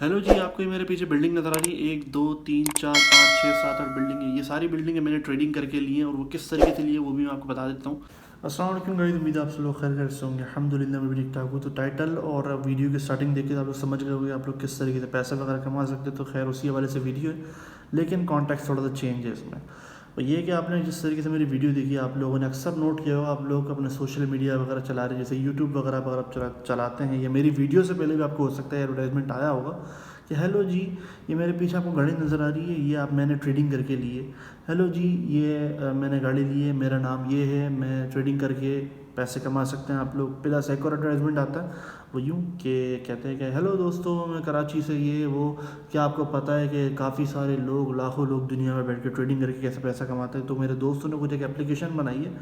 Hello जी, आपको ये मेरे पीछे बिल्डिंग नज़र आ रही है। 1 2 3 4 5 6 7 8 बिल्डिंग है। ये सारी बिल्डिंग है मैंने ट्रेडिंग करके ली है और वो किस तरीके से लिए वो भी मैं आपको बता देता हूँ। अस्सलाम वालेकुम गाइस, उम्मीद है आप सब लोग खैर से होंगे। अल्हम्दुलिल्लाह मैं भी ठीक ठाक हूँ। तो टाइटल और वीडियो की स्टार्टिंग देख के आप लोग समझ गए होंगे आप लोग किस तरीके से पैसे वगैरह कमा सकते हैं। तो खैर उसी हवाले से वीडियो है, लेकिन कॉन्टेक्स्ट थोड़ा सा चेंज है इसमें। और ये कि आपने जिस तरीके से मेरी वीडियो देखी, आप लोगों ने अक्सर नोट किया होगा, आप लोग अपने सोशल मीडिया वगैरह चला रहे हैं, जैसे यूट्यूब वगैरह पर आप चलाते हैं, या मेरी वीडियो से पहले भी आपको हो सकता है एडवर्टाइजमेंट आया होगा कि हेलो जी, ये मेरे पीछे आपको गाड़ी नज़र आ रही है, ये आप मैंने ट्रेडिंग करके ली है। हेलो जी, ये मैंने गाड़ी ली है, मेरा नाम ये है, मैं ट्रेडिंग करके पैसे कमा सकते हैं आप लोग। प्लस एक और एडवर्टाइजमेंट आता है, वो यूँ कि कहते हैं कि हेलो दोस्तों, मैं कराची से, ये वो, क्या आपको पता है कि काफ़ी सारे लोग, लाखों लोग दुनिया में बैठ के ट्रेडिंग करके कैसे पैसा कमाते हैं। तो मेरे दोस्तों ने कुछ एक एप्लीकेशन बनाई है।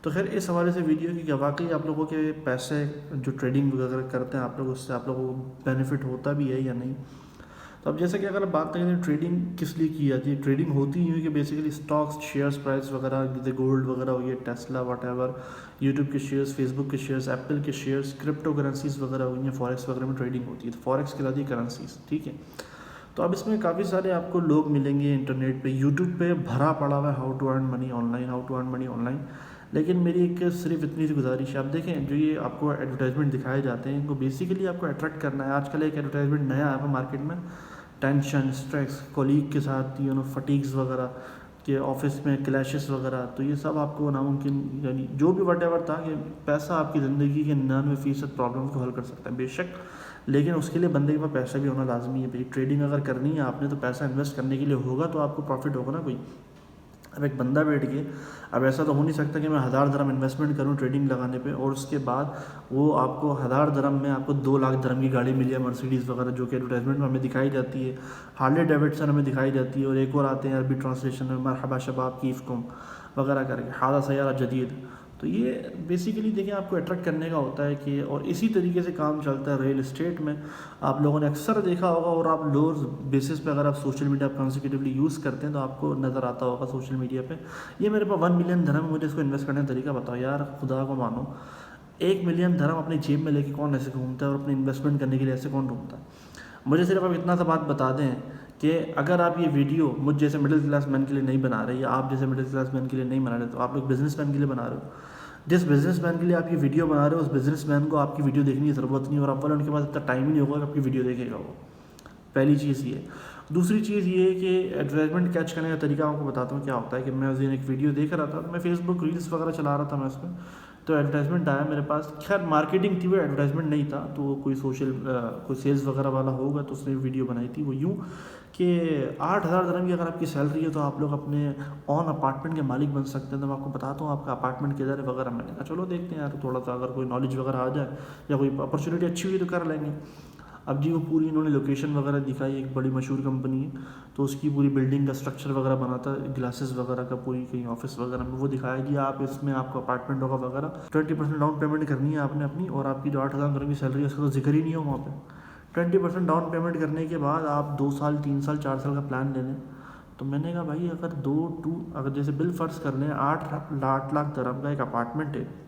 तो खैर इस हवाले से वीडियो की कि वाकई आप लोगों के पैसे जो ट्रेडिंग वगैरह करते हैं आप लोग, उससे आप लोगों को बेनिफिट होता भी है या नहीं। तो अब जैसे कि अगर बात करें ट्रेडिंग किस लिए की जाती है, ट्रेडिंग होती ही है कि बेसिकली स्टॉक्स, शेयर्स प्राइस वगैरह, जैसे गोल्ड वगैरह हो गया, टेस्ला वट एवर, यूट्यूब के शेयर्स, फेसबुक के शेयर्स, एप्पल के शेयर्स, क्रिप्टो करेंसीज वगैरह हुई हैं, फॉरेक्स वगैरह में ट्रेडिंग होती है। तो फॉरेक्स कहलाती है करेंसीज, ठीक है। तो अब इसमें काफ़ी सारे आपको लोग मिलेंगे इंटरनेट पे, यूट्यूब पे भरा पड़ा हुआ है how to earn money online, how to earn money online. लेकिन मेरी एक सिर्फ इतनी सी गुजारिश है, आप देखें जो ये आपको एडवर्टाइजमेंट दिखाए जाते हैं, इनको बेसिकली आपको अट्रैक्ट करना है। आजकल एक एडवर्टाइजमेंट नया आया है मार्केट में, टेंशन, स्ट्रेस, कोलीग के साथ फटीग्स वगैरह के, ऑफिस में क्लैशेस वगैरह, तो ये सब आपको नामुमकिन, यानी जो भी वट एवर था कि पैसा आपकी ज़िंदगी के 99% प्रॉब्लम को हल कर सकता है बेशक, लेकिन उसके लिए बंदे के पास पैसा भी होना लाजमी है भाई। ट्रेडिंग अगर करनी है आपने तो पैसा इन्वेस्ट करने के लिए होगा, तो आपको प्रॉफिट होगा ना कोई। अब एक बंदा बैठ के, अब ऐसा तो हो नहीं सकता कि मैं 1000 दरम इन्वेस्टमेंट करूं ट्रेडिंग लगाने पे और उसके बाद वो आपको 1000 दरम में आपको 2 लाख दरम की गाड़ी मिली है, मर्सिडीज़ वगैरह, जो कि एडवर्टाइजमेंट में हमें दिखाई जाती है, हार्ले डेविडसन हमें दिखाई जाती है, और एक और आते हैं अरबी ट्रांसलेशन में, मरहबा शबाब कीफ़कुम वगैरह करके, हादा सयारा जदीद। तो ये बेसिकली देखिए आपको अट्रैक्ट करने का होता है कि, और इसी तरीके से काम चलता है रियल इस्टेट में। आप लोगों ने अक्सर देखा होगा, और आप लोअर बेसिस पे अगर आप सोशल मीडिया कंसिक्यूटिवली यूज़ करते हैं तो आपको नज़र आता होगा सोशल मीडिया पे, ये मेरे पास 1 मिलियन धर्म, मुझे इसको इन्वेस्ट करने का तरीका बताओ यार, खुदा को मानो। 1 मिलियन धर्म अपनी जेब में लेके कौन ऐसे घूमता है, और अपने इन्वेस्टमेंट करने के लिए ऐसे कौन ढूंढता है। मुझे सिर्फ आप इतना सा बात बता दें कि अगर आप ये वीडियो मुझ जैसे मिडिल क्लास मैन के लिए नहीं बना रहे, या आप जैसे मिडिल क्लास मैन के लिए नहीं बना रहे, तो आप लोग बिजनेस मैन के लिए बना रहे हो। जिस बिजनेसमैन के लिए आप ये वीडियो बना रहे हो, उस बिजनेसमैन को आपकी वीडियो देखने की ज़रूरत नहीं है, और अव्वल उनके पास इतना टाइम ही नहीं होगा कि आपकी वीडियो देखेगा वो। पहली चीज़ ये। दूसरी चीज़ ये है कि एडवर्टाइजमेंट कैच करने का तरीका आपको बताता हूँ क्या होता है। कि मैं उस दिन एक वीडियो देख रहा था, मैं फेसबुक रील्स वगैरह चला रहा था मैं उसमें, तो एडवर्टाइजमेंट आया मेरे पास। खैर मार्केटिंग थी वो, एडवर्टाइजमेंट नहीं था, तो वो कोई कोई सेल्स वगैरह वाला होगा, तो उसने वीडियो बनाई थी। वो यूँ कि 8000 दरम की अगर आपकी सैलरी है तो आप लोग अपने ऑन अपार्टमेंट के मालिक बन सकते हैं। तो मैं आपको बताता हूँ आपका अपार्टमेंट किधर है वगैरह। मैंने कहा चलो देखते हैं यार, थोड़ा सा अगर कोई नॉलेज वगैरह आ जाए या कोई अपॉर्चुनिटी अच्छी हुई तो कर लेंगे। अब जी वो पूरी इन्होंने लोकेशन वगैरह दिखाई, एक बड़ी मशहूर कंपनी है, तो उसकी पूरी बिल्डिंग का स्ट्रक्चर वगैरह बनाता है, ग्लासेस वगैरह का, पूरी कहीं ऑफिस वगैरह में वो दिखाया कि आप इसमें आपको अपार्टमेंट होगा वगैरह। 20% डाउन पेमेंट करनी है आपने अपनी, और आपकी जो 8000 की सैलरी है उसका तो जिक्र ही नहीं हो वहाँ पे। 20% डाउन पेमेंट करने के बाद आप 2 साल 3 साल 4 साल का प्लान ले लें। तो मैंने कहा भाई अगर अगर जैसे बिल फर्ज कर लें 8 लाख दरम का एक अपार्टमेंट है,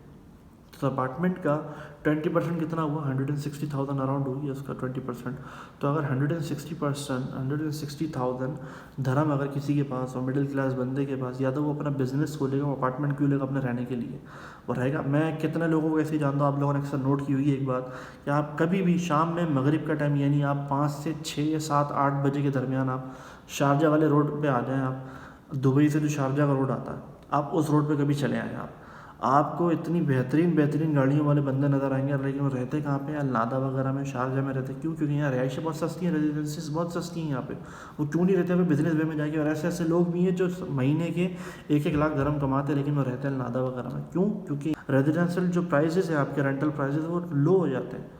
तो अपार्टमेंट का 20% कितना हुआ, 160,000 अराउंड हुई है उसका 20%। तो अगर 160,000 धर्म अगर किसी के पास हो, मिडिल क्लास बंदे के पास, या तो वो अपना बिजनेस खोलेगा, वो अपार्टमेंट क्यों लेगा अपने रहने के लिए, वो रहेगा। मैं कितने लोगों को ऐसे ही जानता हूँ, आप लोगों ने अक्सर नोट की हुई एक बात, कि आप कभी भी शाम में मगरिब का टाइम, यानी आप 5 से 6 या 7 8 बजे के दरमियान आप शारजा वाले रोड पर आ जाएँ। आप दुबई से जो शारजा का रोड आता है, आप उस रोड पर कभी चले आएँ आपको इतनी बेहतरीन बेहतरीन गाड़ियों वाले बंदे नज़र आएंगे। लेकिन वो रहते कहाँ पे, अल्नादा वगैरह में, शारजा में रहते। क्यों? क्योंकि यहाँ रिहाइशें बहुत सस्ती हैं, रेजिडेंसीज बहुत सस्ती हैं यहाँ पे। वो क्यों नहीं रहते हुए बिजनेस वे में जाके, और ऐसे ऐसे लोग भी हैं जो महीने के 1-1 लाख धर्म कमाते हैं, लेकिन वो रहते हैं अल्नादा वगैरह में। क्यों? क्योंकि रेजिडेंशियल जो प्राइजेस हैं आपके, रेंटल प्राइजेस, वो लो हो जाते हैं।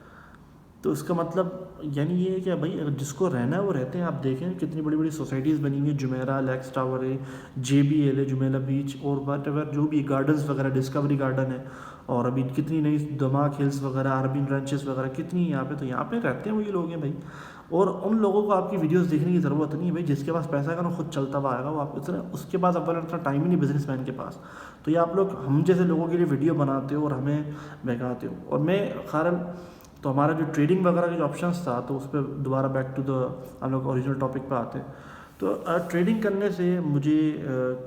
तो इसका मतलब यानी ये है कि भाई अगर जिसको रहना है वो रहते हैं। आप देखें कितनी बड़ी बड़ी सोसाइटीज़ बनी हुई है, जुमेरा लेक्स टावर है, JBL है, जुमेला बीच, और वट एवर जो भी गार्डन्स वगैरह, डिस्कवरी गार्डन है, और अभी कितनी नई दमाक हिल्स वगैरह, अरबिन रंचेस वगैरह कितनी यहाँ पे। तो यहाँ पे रहते हैं वही लोग हैं भाई। और उन लोगों को आपकी वीडियोस देखने की ज़रूरत नहीं है भाई। जिसके पास पैसा है ना, खुद चलता हुआ आएगा वो। आप इतना, उसके पास अव्वल इतना टाइम ही नहीं बिजनेसमैन के पास। तो ये आप लोग हम जैसे लोगों के लिए वीडियो बनाते हो और हमें बहकाते हो। और मैं खारल तो हमारा जो ट्रेडिंग वगैरह के जो ऑप्शंस था, तो उस पर दोबारा बैक टू द हम लोग ओरिजिनल टॉपिक पे आते हैं। तो ट्रेडिंग करने से मुझे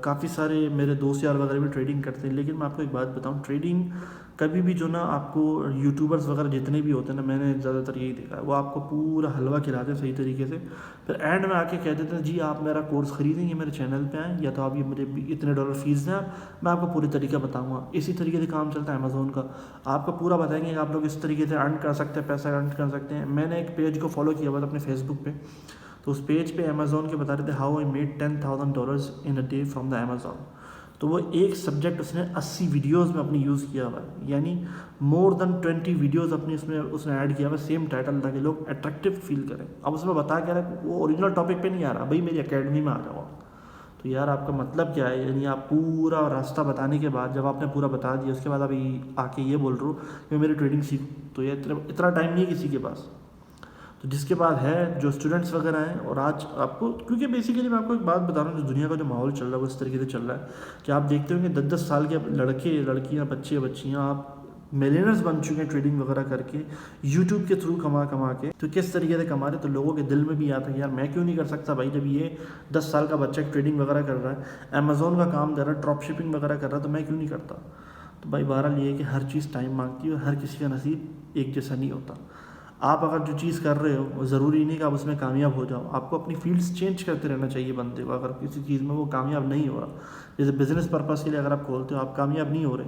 काफ़ी सारे मेरे दोस्त यार वगैरह भी ट्रेडिंग करते हैं, लेकिन मैं आपको एक बात बताऊं, ट्रेडिंग कभी भी जो ना आपको यूट्यूबर्स वगैरह जितने भी होते हैं ना, मैंने ज़्यादातर यही देखा है, वो आपको पूरा हलवा खिलाते हैं सही तरीके से, फिर एंड में आके कह देते हैं जी आप मेरा कोर्स खरीदेंगे, मेरे चैनल पे आएँ, या तो आप ये मुझे इतने डॉलर फीस दें, मैं आपको पूरी तरीका बताऊँगा। इसी तरीके से काम चलता है अमेज़ोन का, आपको पूरा बताएंगे कि आप लोग इस तरीके से अर्न कर सकते हैं, पैसा अर्न कर सकते हैं। मैंने एक पेज को फॉलो किया हुआ था अपने फेसबुक पे, तो उस पेज पे अमेज़ोन के बता रहे थे how I made $10,000 in a day from the Amazon. तो वो एक सब्जेक्ट उसने 80 वीडियोस में अपनी यूज़ किया हुआ है, यानी मोर देन 20 वीडियोस अपनी उसमें उसने ऐड किया हुआ है, सेम टाइटल, ताकि लोग अट्रैक्टिव फील करें। अब उसमें बता क्या रहा है, वो ओरिजिनल टॉपिक पे नहीं आ रहा, भाई मेरी अकेडमी में आ जाओ। तो यार आपका मतलब क्या है, यानी आप पूरा रास्ता बताने के बाद, जब आपने पूरा बता दिया उसके बाद अभी आके ये बोल रहे हो कि मेरी ट्रेडिंग सीख, तो ये इतना टाइम नहीं है किसी के पास। तो जिसके पास है, जो स्टूडेंट्स वगैरह हैं, और आज आपको, क्योंकि बेसिकली मैं आपको एक बात बता रहा हूँ, जो दुनिया का जो माहौल चल रहा है वो इस तरीके से चल रहा है कि आप देखते होंगे 10-10 साल के लड़के लड़कियाँ, बच्चे बच्चियाँ, आप मिलियनर्स बन चुके हैं ट्रेडिंग वगैरह करके, यूट्यूब के थ्रू कमा कमा के। तो किस तरीके से कमा रहे, तो लोगों के दिल में भी आता है यार मैं क्यों नहीं कर सकता भाई, जब ये 10 साल का बच्चा ट्रेडिंग वगैरह कर रहा है, अमेज़ोन का काम कर रहा है, ड्रॉप शिपिंग वगैरह कर रहा है, तो मैं क्यों नहीं करता। तो भाई बहरहाल ये है कि हर चीज़ टाइम मांगती है और हर किसी का नसीब एक जैसा नहीं होता। आप अगर जो चीज़ कर रहे हो, ज़रूरी नहीं कि आप उसमें कामयाब हो जाओ, आपको अपनी फील्ड्स चेंज करते रहना चाहिए बंदे को। अगर किसी चीज़ में वो कामयाब नहीं हो रहा, जैसे बिज़नेस पर्पज़ के लिए अगर आप खोलते हो, आप कामयाब नहीं हो रहे,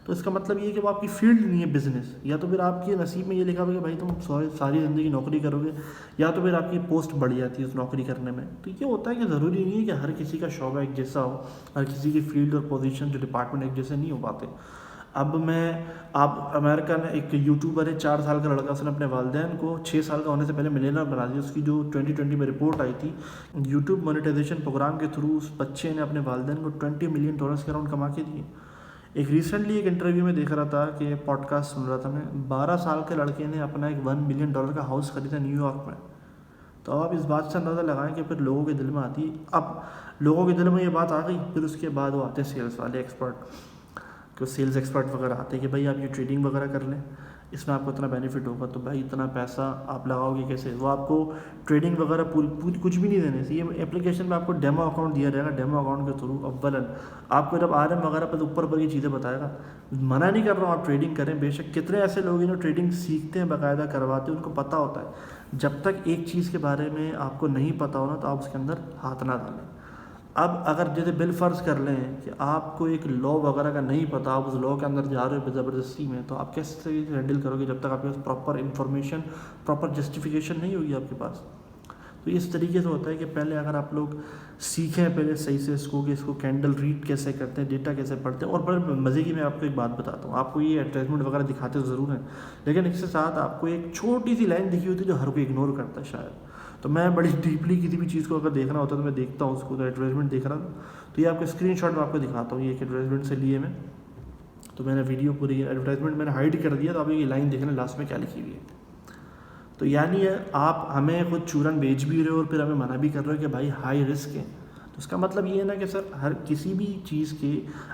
तो इसका मतलब ये है कि वो आपकी फील्ड नहीं है बिज़नेस, या तो फिर आपके नसीब में ये लिखा हुआ कि भाई तुम सारी ज़िंदगी नौकरी करोगे, या तो फिर आपकी पोस्ट बढ़ जाती है उस नौकरी करने में। तो ये होता है कि ज़रूरी नहीं है कि हर किसी का शौक़ एक जैसा हो, हर किसी की फील्ड और पोजीशन, जो डिपार्टमेंट एक जैसे नहीं हो पाते। अब आप अमेरिका में एक यूट्यूबर है, 4 साल का लड़का, उसने अपने वालिदैन को 6 साल का होने से पहले मिलियनर बना दिया। उसकी जो 2020 में रिपोर्ट आई थी, यूट्यूब मोनेटाइजेशन प्रोग्राम के थ्रू उस बच्चे ने अपने वालिदैन को $20 मिलियन के अराउंड कमा के दिए। एक रिसेंटली एक इंटरव्यू में देख रहा था कि पॉडकास्ट सुन रहा था मैं, 12 साल के लड़के ने अपना एक $1 मिलियन का हाउस खरीदा न्यूयॉर्क में। तो आप इस बात से अंदाज़ा लगाएं कि फिर लोगों के दिल में आती है, अब लोगों के दिल में ये बात आ गई, फिर उसके बाद वो आते हैं सेल्स वाले एक्सपर्ट, कि सेल्स एक्सपर्ट वगैरह आते हैं कि भाई आप ये ट्रेडिंग वगैरह कर लें, इसमें आपको इतना बेनिफिट होगा। तो भाई इतना पैसा आप लगाओगे कैसे, वो आपको ट्रेडिंग वगैरह पूरी कुछ भी नहीं देने से, ये एप्लीकेशन में आपको डेमो अकाउंट दिया जाएगा, डेमो अकाउंट के थ्रू अव्वलन आपको जब RM वगैरह पर ऊपर ये चीज़ें बताएगा। मना नहीं कर रहा हूँ आप ट्रेडिंग करें, बेशक कितने ऐसे लोग हैं जो ट्रेडिंग सीखते हैं, बाकायदा करवाते हैं, उनको पता होता है। जब तक एक चीज़ के बारे में आपको नहीं पता हो ना, तो आप उसके अंदर हाथ ना डालें। अब अगर जैसे बिल फ़र्ज़ कर लें कि आपको एक लॉ वगैरह का नहीं पता, आप उस लॉ के अंदर जा रहे हो ज़बरदस्ती में, तो आप कैसे हैंडल करोगे जब तक आपके पास प्रॉपर इन्फॉर्मेशन, प्रॉपर जस्टिफिकेशन नहीं होगी आपके पास। तो इस तरीके से होता है कि पहले अगर आप लोग सीखें पहले सही से इसको, कि इसको कैंडल रीड कैसे करते हैं, डेटा कैसे पढ़ते हैं। और बड़े मज़े की मैं आपको एक बात बताता हूँ, आपको ये एडवर्टाइजमेंट वगैरह दिखाते ज़रूर हैं, लेकिन इसके साथ आपको एक छोटी सी लाइन दिखी होती है जो हर कोई इग्नोर करता है शायद। तो मैं बड़ी डीपली किसी भी चीज़ को अगर देखना होता है तो मैं देखता हूँ उसको, तो एडवर्टाइजमेंट देख रहा था, तो ये आपको स्क्रीनशॉट में आपको दिखाता हूँ, ये एक एडवर्टाइजमेंट से लिए मैं, तो मैंने वीडियो पूरी एडवर्टाइजमेंट मैंने हाइड कर दिया, तो आप ये लाइन देखना लास्ट में क्या लिखी हुई है। तो यानी आप हमें खुद चूरन बेच भी रहे हो और फिर हमें मना भी कर रहे हो कि भाई हाई रिस्क है। तो उसका मतलब ये है ना कि सर हर किसी भी चीज़ के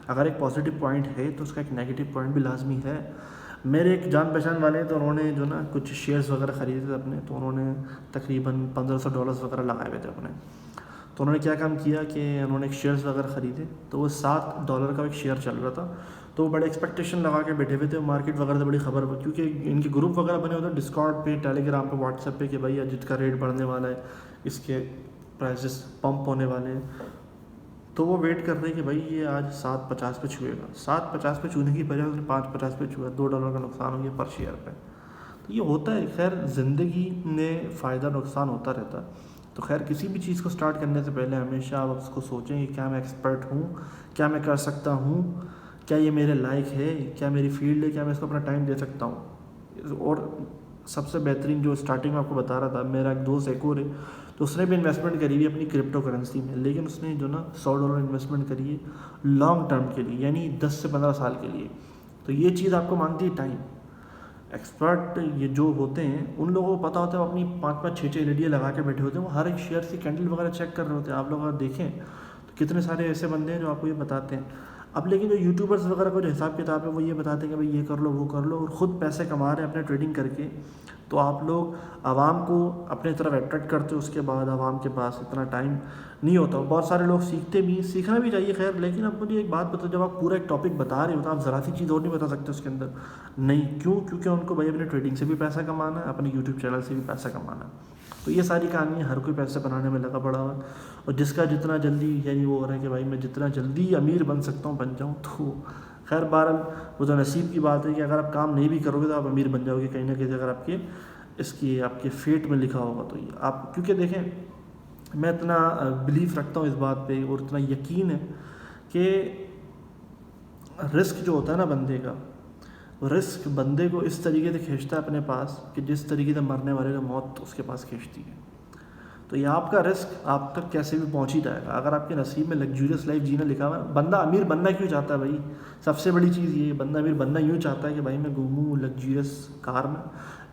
अगर एक पॉजिटिव पॉइंट है तो उसका एक नेगेटिव पॉइंट भी लाजमी है। मेरे एक जान पहचान वाले हैं, तो उन्होंने जो ना कुछ शेयर्स वगैरह ख़रीदे थे अपने, तो उन्होंने तकरीबन $1500 वगैरह लगाए हुए थे अपने। तो उन्होंने क्या काम किया कि उन्होंने एक शेयर्स वगैरह ख़रीदे, तो वो $7 का एक शेयर चल रहा था, तो वो बड़े एक्सपेक्टेशन लगा के बैठे हुए थे, मार्केट वगैरह से बड़ी खबर, क्योंकि इनके ग्रुप वगैरह बने होते हैं डिस्कॉर्ड पे, टेलीग्राम पे, व्हाट्सएप पे, कि भाई अजित का रेट बढ़ने वाला है, इसके प्राइसेस पंप होने वाले हैं। तो वो वेट कर रहे हैं कि भाई ये आज 7.50 पे छुएगा, 7.50 पे छूने की बजाय उसने 5.50 पे छुआ, $2 का नुकसान हो गया पर शेयर पे। तो ये होता है, खैर ज़िंदगी में फ़ायदा नुकसान होता रहता है। तो खैर किसी भी चीज़ को स्टार्ट करने से पहले हमेशा आप उसको सोचें कि क्या मैं एक्सपर्ट हूँ, क्या मैं कर सकता हूँ, क्या ये मेरे लायक है, क्या मेरी फील्ड है, क्या मैं इसको अपना टाइम दे सकता हूँ। और सबसे बेहतरीन जो स्टार्टिंग में आपको बता रहा था, मेरा एक दोस्त एक और है, तो उसने भी इन्वेस्टमेंट करी हुई अपनी क्रिप्टो करेंसी में, लेकिन उसने जो ना $100 इन्वेस्टमेंट करी है लॉन्ग टर्म के लिए, यानी 10 से 15 साल के लिए। तो ये चीज़ आपको मांगती है टाइम। एक्सपर्ट ये जो होते हैं उन लोगों को पता होता है, वो अपनी 5-5 6 एलईडी लगा के बैठे होते हैं, वो हर एक शेयर की कैंडल वगैरह चेक कर रहे होते हैं। आप लोग अगर देखें तो कितने सारे ऐसे बंदे हैं जो आपको ये बताते हैं। अब लेकिन जो यूट्यूबर्स वगैरह का जो हिसाब किताब है वो ये बताते हैं कि भाई ये कर लो वो कर लो, और ख़ुद पैसे कमा रहे हैं अपने ट्रेडिंग करके, तो आप लोग आवाम को अपने तरफ अट्रैक्ट करते हो, उसके बाद आवाम के पास इतना टाइम नहीं होता। बहुत सारे लोग सीखते भी, सीखना भी चाहिए खैर, लेकिन अब मुझे एक बात बताओ, जब आप पूरा एक टॉपिक बता रहे हो तो आप ज़रा सी चीज़ और नहीं बता सकते उसके अंदर? नहीं, क्यों? क्योंकि उनको भाई अपने ट्रेडिंग से भी पैसा कमाना है, अपने यूट्यूब चैनल से भी पैसा कमाना है। तो ये सारी कहानी है, हर कोई पैसे बनाने में लगा पड़ा हुआ है, और जिसका जितना जल्दी यानी वो हो रहा है कि भाई मैं जितना जल्दी अमीर बन सकता हूँ बन जाऊँ। तो खैर बहरहाल वो तो नसीब की बात है कि अगर आप काम नहीं भी करोगे तो आप अमीर बन जाओगे कहीं ना कहीं, अगर आपके इसकी आपके फेट में लिखा होगा तो। ये आप, क्योंकि देखें मैं इतना बिलीव रखता हूँ इस बात पे, और इतना यकीन है कि रिस्क जो होता है ना बंदे का, रिस्क बंदे को इस तरीके से खींचता है अपने पास कि जिस तरीके से मरने वाले का मौत उसके पास खींचती है। तो ये आपका रिस्क आप तक कैसे भी पहुंच ही जाएगा। अगर आपके नसीब में लग्जूरियस लाइफ जीना लिखा हुआ है, बंदा अमीर बनना क्यों चाहता है भाई? सबसे बड़ी चीज़ ये, बंदा अमीर बनना यूँ चाहता है कि भाई मैं घूमूँ लग्जूरियस कार में,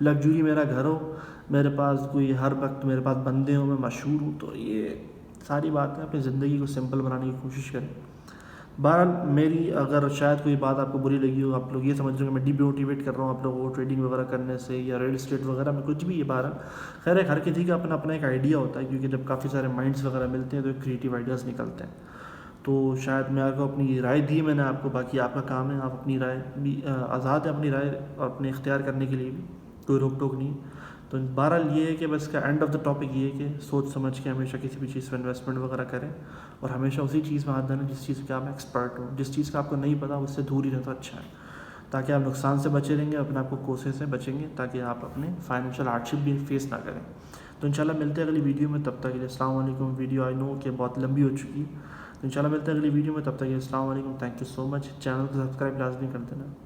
लग्जूरी मेरा घर हो, मेरे पास कोई हर वक्त मेरे पास बंदे हो, मैं मशहूर हूँ। तो ये सारी बातें अपनी ज़िंदगी को सिंपल बनाने की कोशिश करें। बहरहाल मेरी अगर शायद कोई बात आपको बुरी लगी हो, आप लोग ये समझ रहे हो कि मैं डिमोटिवेट कर रहा हूँ आप लोगों को ट्रेडिंग वगैरह करने से या रियल इस्टेट वगैरह में, कुछ भी ये बहरहाल खैर है, हर किसी का अपना अपना एक आइडिया होता है, क्योंकि जब काफ़ी सारे माइंड्स वगैरह मिलते हैं तो क्रिएटिव आइडियाज़ निकलते हैं। तो शायद मैं आपको अपनी राय दी मैंने आपको, बाकी आपका काम है, आप अपनी राय भी आज़ाद है अपनी राय और अपने इख्तियार करने के लिए भी, कोई रोक टोक नहीं। तो बहरहाल ये है कि बस का एंड ऑफ द टॉपिक ये है कि सोच समझ के हमेशा किसी भी चीज़ में इन्वेस्टमेंट वगैरह करें, और हमेशा उसी चीज़ में हाथ देना जिस चीज़ का आप एक्सपर्ट हो। जिस चीज़ का आपको नहीं पता उससे दूर ही रहता अच्छा है, ताकि आप नुकसान से बचे रहेंगे, अपने आपको कोसे से बचेंगे, ताकि आप अपने फाइनेंशियल हार्डशिप भी फेस ना करें। तो इंशाल्लाह मिलते हैं अगली वीडियो में, तब तक के लिए अस्सलाम वालेकुम। वीडियो आई नो कि बहुत लंबी हो चुकी है, तो इंशाल्लाह मिलते हैं अगली वीडियो में, तब तक के लिए अस्सलाम वालेकुम। Thank you so much. Channel को सब्सक्राइब लाजमी कर देना।